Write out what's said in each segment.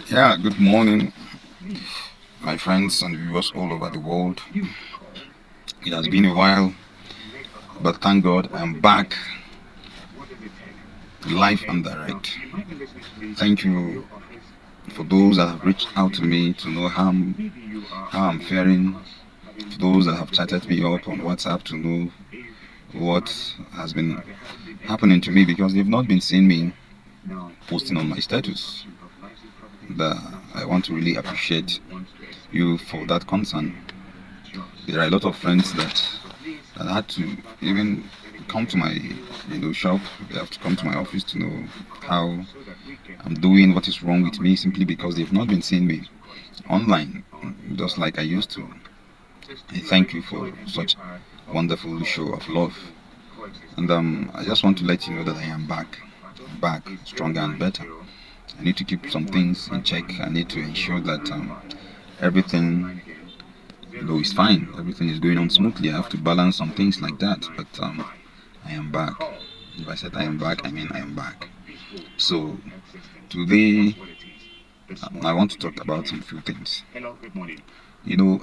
Yeah, good morning, my friends and viewers all over the world. It has been a while, but thank God I'm back live and direct. Thank you for those that have reached out to me to know how I'm faring, for those that have chatted me up on WhatsApp to know what has been happening to me because they've not been seeing me posting on my status. I want to really appreciate you for that concern. There are a lot of friends that had to even come to my shop. They have to come to my office to know how I'm doing, what is wrong with me, simply because they've not been seeing me online just like I used to. I thank you for such a wonderful show of love. And I just want to let you know that I am back, stronger and better. I need to keep some things in check. I need to ensure that everything is fine. Everything is going on smoothly. I have to balance some things like that. But I am back. If I said I am back, I mean I am back. So today I want to talk about some few things. You know,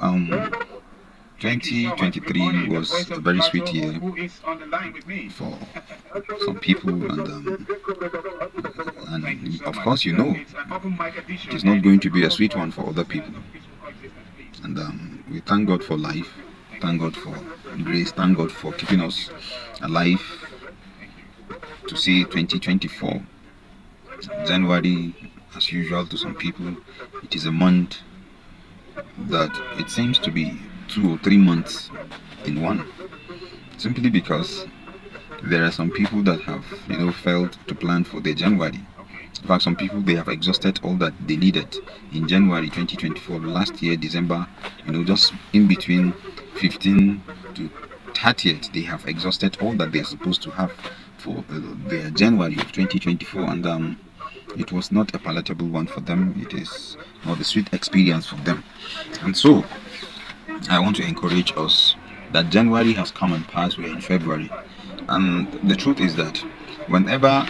2023 was a very sweet year for some people, and of course, it is not going to be a sweet one for other people. And we thank God for life, thank God for grace, thank God for keeping us alive to see 2024. January, as usual, to some people, it is a month that it seems to be 2 or 3 months in one. Simply because there are some people that have, failed to plan for their January. In fact, some people they have exhausted all that they needed in January 2024. Last year, December, just in between 15 to 30th, they have exhausted all that they're supposed to have for their January of 2024, and it was not a palatable one for them. It is not a sweet experience for them, and so I want to encourage us that January has come and passed. We're in February, and the truth is that whenever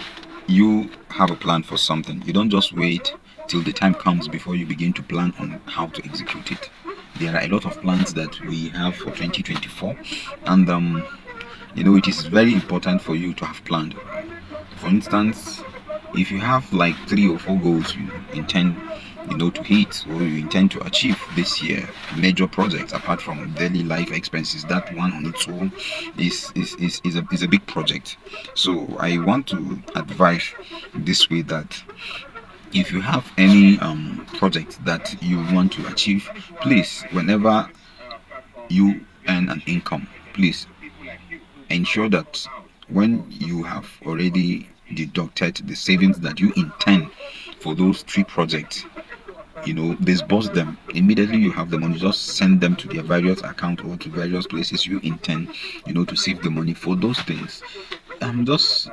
you have a plan for something, you don't just wait till the time comes before you begin to plan on how to execute it. There are a lot of plans that we have for 2024, and it is very important for you to have planned. For instance, if you have like 3 or 4 goals you intend, to hit or you intend to achieve this year, major projects apart from daily life expenses, that one on its own is a big project. So I want to advise this way that if you have any project that you want to achieve, please, whenever you earn an income, please ensure that when you have already deducted the savings that you intend for those 3 projects, disburse them immediately. You have the money, just send them to their various accounts or to various places you intend, to save the money for those things. I'm just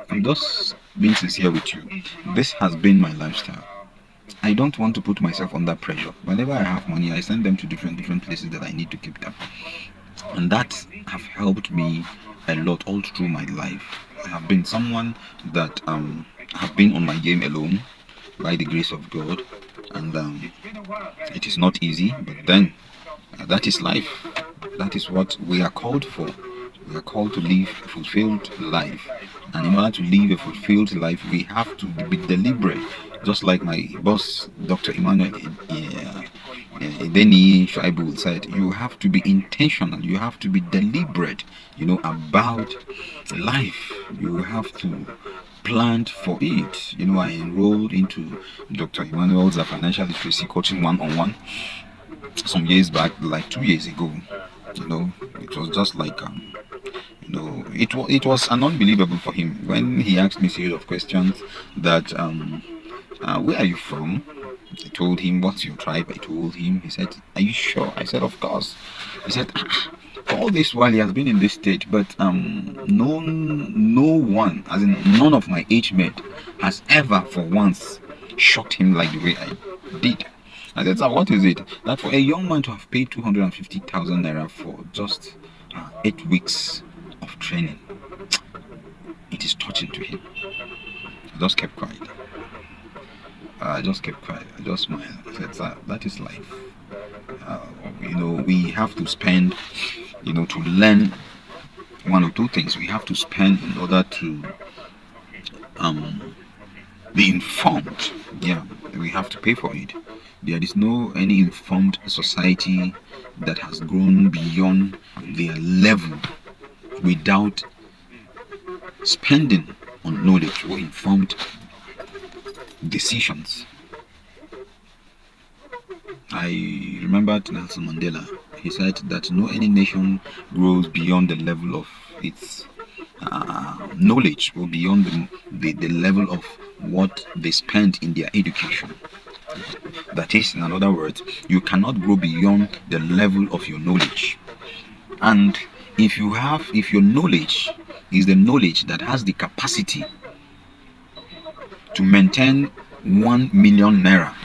being sincere with you. This has been my lifestyle. I don't want to put myself under pressure. Whenever I have money, I send them to different places that I need to keep them, and that have helped me a lot all through my life. I have been someone that have been on my game alone by the grace of God, and it is not easy, but then that is life. That is what we are called for. We are called to live a fulfilled life, and in order to live a fulfilled life, we have to be deliberate. Just like my boss, Dr. Emmanuel Deni Shaibu said, you have to be intentional. You have to be deliberate, about life. You have to plan for it. I enrolled into Dr. Emmanuel's financial literacy coaching one-on-one some years back, like 2 years ago. It was just like it was an unbelievable for him when he asked me a series of questions that where are you from? I told him, what's your tribe? I told him. He said, are you sure? I said, of course. He said, for all this while he has been in this state, but no one, as in none of my age mate, has ever for once shocked him like the way I did. I said, sir, what is it? That for a young man to have paid 250,000 naira for just 8 weeks of training, it is touching to him. I just kept quiet. I just kept quiet. I just smiled. I said, "Sir, that is life. Uh, we have to spend, to learn one or two things. We have to spend in order to um, be informed. Yeah, we have to pay for it. There is no any informed society that has grown beyond their level without spending on knowledge or informed decisions. I remembered Nelson Mandela. He said that no any nation grows beyond the level of its knowledge or beyond the level of what they spend in their education. That is, in other words, you cannot grow beyond the level of your knowledge. And if your knowledge is the knowledge that has the capacity to maintain 1 million naira,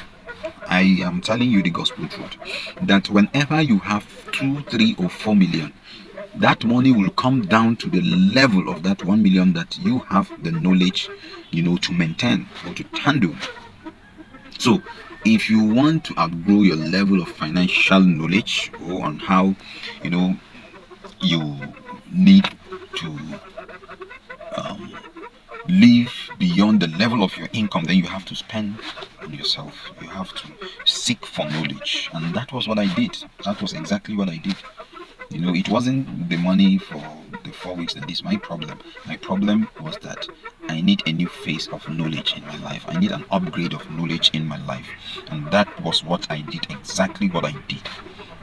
I am telling you the gospel truth that whenever you have 2, 3, or 4 million, that money will come down to the level of that 1 million that you have the knowledge, to maintain or to handle. So, if you want to outgrow your level of financial knowledge or on how, you need to live beyond the level of your income, then you have to spend on yourself. You have to seek for knowledge. And that was what I did. That was exactly what I did. It wasn't the money for the 4 weeks that is my problem. My problem was that I need a new phase of knowledge in my life. I need an upgrade of knowledge in my life. And that was what I did, exactly what I did.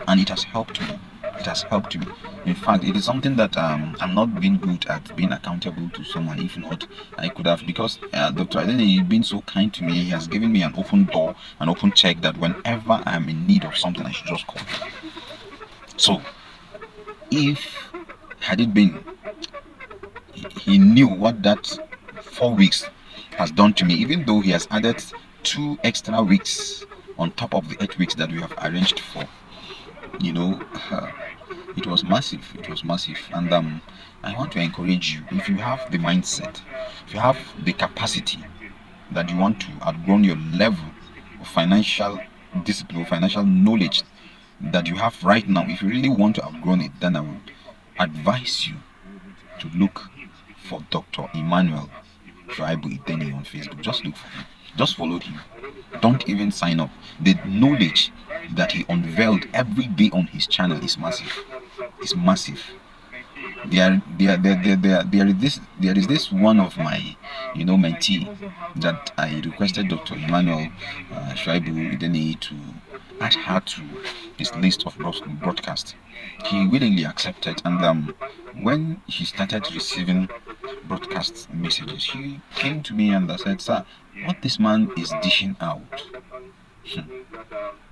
And it has helped me. It has helped me. In fact, it is something that I'm not being good at being accountable to someone. If not, I could have, because Dr. Adene, he's been so kind to me. He has given me an open door, an open check that whenever I'm in need of something, I should just call him. So, if had it been, he knew what that 4 weeks has done to me, even though he has added 2 extra weeks on top of the 8 weeks that we have arranged for. It was massive. It was massive. And I want to encourage you, if you have the mindset, if you have the capacity that you want to outgrow your level of financial discipline, financial knowledge that you have right now, if you really want to outgrow it, then I would advise you to look for Dr. Emmanuel Shuaibu Ideni on Facebook. Just look for him. Just follow him. Don't even sign up. The knowledge that he unveiled every day on his channel is massive. It's massive. There is this one of my mentee that I requested Dr. Emmanuel Shuaibu Ideni to add her to his list of broadcasts. He willingly accepted, and when he started receiving broadcast messages, he came to me and I said, "Sir, what this man is dishing out,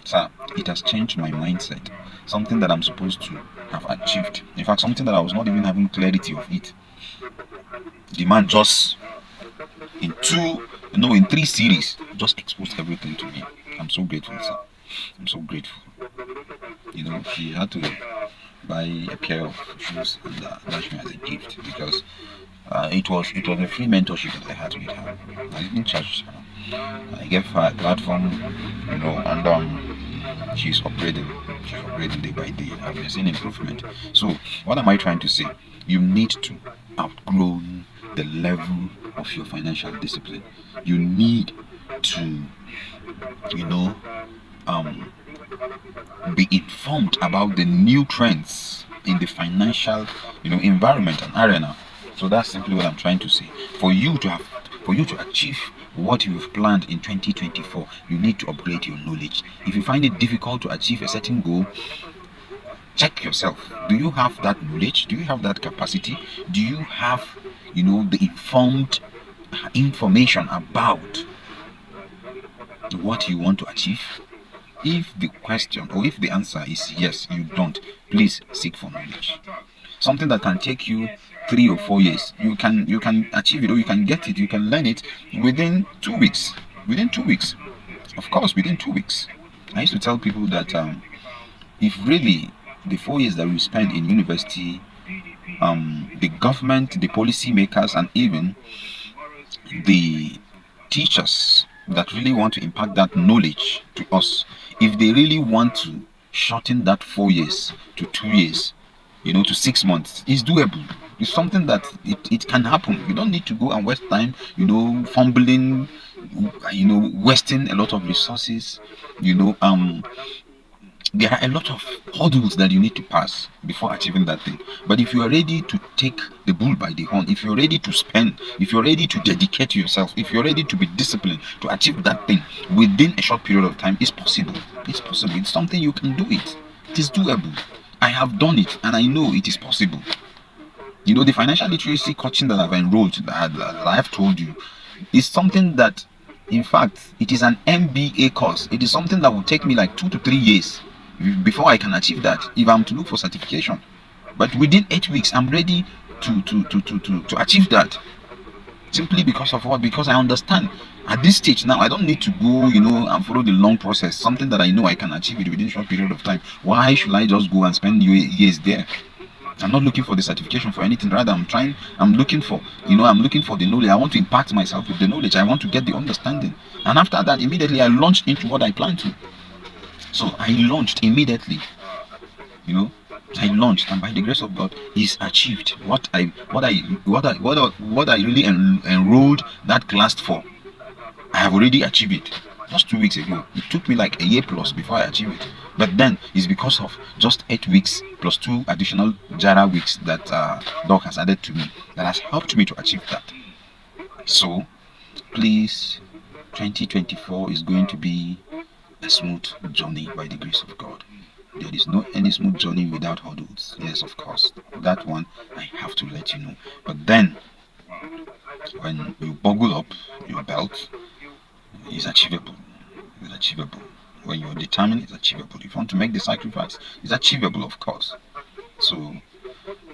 sir, it has changed my mindset. Something that I'm supposed to have achieved. In fact, something that I was not even having clarity of it. The man just in 3 series just exposed everything to me. I'm so grateful, sir. I'm so grateful. She had to buy a pair of shoes and dash me as a gift, because it was a free mentorship that I had with her. I didn't charge her. I gave her a platform, and she's upgrading. She's upgrading day by day. I've been seeing improvement. So, what am I trying to say? You need to outgrow the level of your financial discipline. You need to, um, be informed about the new trends in the financial, environment and arena. So that's simply what I'm trying to say. For you to achieve what you've planned in 2024, you need to upgrade your knowledge. If you find it difficult to achieve a certain goal, check yourself. Do you have that knowledge? Do you have that capacity? Do you have, the informed information about what you want to achieve? If the question or if the answer is yes, you don't, please seek for knowledge. Something that can take you 3 or 4 years, you can achieve it, or you can get it, you can learn it within 2 weeks. Within 2 weeks, of course, within 2 weeks. I used to tell people that if really the 4 years that we spend in university, the government, the policy makers, and even the teachers that really want to impact that knowledge to us, if they really want to shorten that 4 years to 2 years, to 6 months, it's doable. It's something that it can happen. You don't need to go and waste time, fumbling, wasting a lot of resources, you know, um, there are a lot of hurdles that you need to pass before achieving that thing. But if you are ready to take the bull by the horn, if you're ready to spend, if you're ready to dedicate yourself, if you're ready to be disciplined to achieve that thing within a short period of time, it's possible. It's possible. It's something you can do it. It is doable. I have done it and I know it is possible. The financial literacy coaching that I've enrolled, that I have told you, is something that, in fact, it is an MBA course. It is something that will take me like 2 to 3 years before I can achieve that, if I'm to look for certification. But within 8 weeks, I'm ready to achieve that. Simply because of what? Because I understand at this stage now, I don't need to go, and follow the long process. Something that I know I can achieve it within a short period of time. Why should I just go and spend years there? I'm not looking for the certification for anything. Rather, I'm looking for, the knowledge. I want to impact myself with the knowledge. I want to get the understanding. And after that, immediately I launched into what I plan to. So I launched immediately. I launched, and by the grace of God, is achieved what I really enrolled that class for. I have already achieved it just 2 weeks ago. It took me like a year plus before I achieved it. But then it's because of just 8 weeks plus 2 additional Jara weeks that Doc has added to me that has helped me to achieve that. So please, 2024 is going to be a smooth journey by the grace of God. There is no any smooth journey without hurdles. Yes, of course. That one I have to let you know. But then, when you buckle up your belt, it's achievable. It's achievable. When you're determined, it's achievable. If you want to make the sacrifice, it's achievable, of course. So,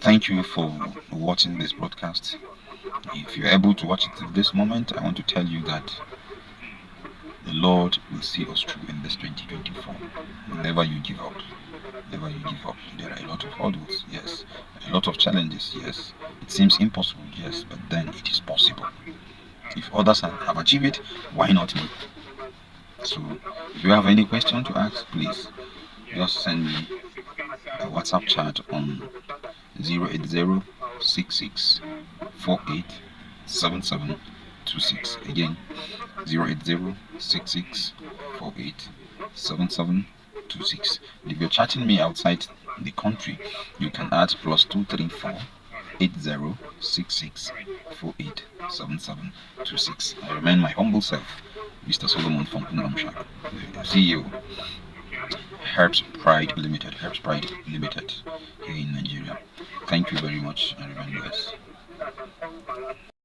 thank you for watching this broadcast. If you're able to watch it at this moment, I want to tell you that the Lord will see us through in this 2024. Never you give up. Never you give up. There are a lot of hurdles, yes. A lot of challenges, yes. It seems impossible, yes, but then it is possible. If others have achieved it, why not me? So, if you have any question to ask, please just send me a WhatsApp chat on 08066487726. Again, 08066487726. If you're chatting me outside the country, you can add +234 8066487726. I remain my humble self, Mr. Solomon from Punamshak, CEO, Herbs Pride Limited here in Nigeria. Thank you very much and remain blessed.